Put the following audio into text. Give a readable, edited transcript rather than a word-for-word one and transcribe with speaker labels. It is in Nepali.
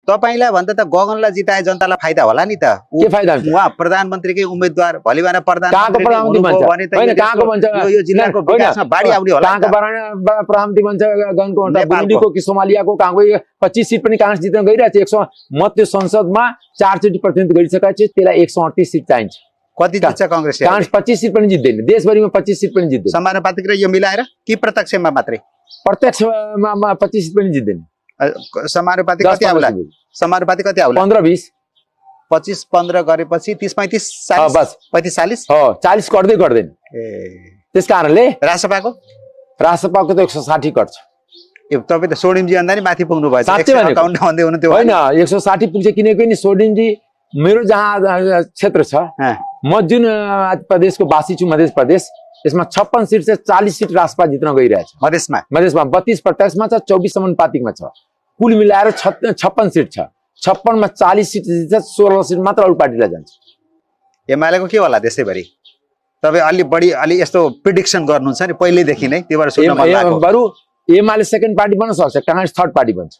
Speaker 1: तपाईलाई भन्दा त गगनलाई जिताए जनतालाई फाइदा होला नि त।
Speaker 2: के फाइदा हुन्छ?
Speaker 1: उहाँ प्रधानमन्त्रीकै उम्मेदवार भोलि भने
Speaker 2: कहाँको प्रधानमन्त्री बन्छ? होइन कहाँको बन्छ?
Speaker 1: यो जिल्लाको विकासमा बाढी आउने होला।
Speaker 2: कहाँको प्रधानमन्त्री बन्छ? गनको बुन्डीको कि सोमालियाको कहाँको 25 सिट पनि कांग्रेस जित्न गइरहेछ। 100 म त्यो संसदमा 4 चोटि प्रतिनिधित्व गरिसकेको छु। त्यसलाई 138 सिट चाहिन्छ।
Speaker 1: कति जित्छ कांग्रेस?
Speaker 2: कांग्रेस 25 सिट पनि जित्दैन। देशभरिमा 25 सिट पनि जित्दैन।
Speaker 1: समानुपातिक र यो मिलाएर कि प्रत्यक्षमा मात्रै?
Speaker 2: प्रत्यक्षमा 25 सिट पनि जित्दैन।
Speaker 1: समानुपातिक कति आउला? समानुपातिक कति आउला?
Speaker 2: 15-20
Speaker 1: 25-15 गरेपछि 30-35 40
Speaker 2: बस
Speaker 1: 35-40
Speaker 2: हो 40 गर्दैन। त्यसकारणले
Speaker 1: रासपाको
Speaker 2: त 160 कट्छ।
Speaker 1: ए तपाई त सोडिमजी भन्दा नि माथि पुग्नु भएछ।
Speaker 2: 158
Speaker 1: भन्दै हुनु त्यो
Speaker 2: हैन 160 पुग्छ किनकि नि सोडिमजी मेरो जहाँ क्षेत्र छ म जुन प्रदेशको वासी छु मध्य प्रदेश त्यसमा 56 सिट छ। 40 सिट रासपा जित्न गइरहेछ
Speaker 1: मधेसमा
Speaker 2: 32 प्रत्यक्षमा छ 24 समानुपातिकमा छ। कुल मिलाएर 56 सिट छ। 56 मा 40 सिट जित्छ 16 सिट मात्र अरु पार्टीलाई जान्छ।
Speaker 1: एमालेको के होला त्यसैभरि? तपाई अलि यस्तो प्रेडिक्सन गर्नुहुन्छ नि पहिलेदेखि नै त्यो भएर सुन्न मन लाग्यो।
Speaker 2: बरु एमाले सेकेन्ड पार्टी बन्न सक्छ कांग्रेस थर्ड पार्टी बन्छ।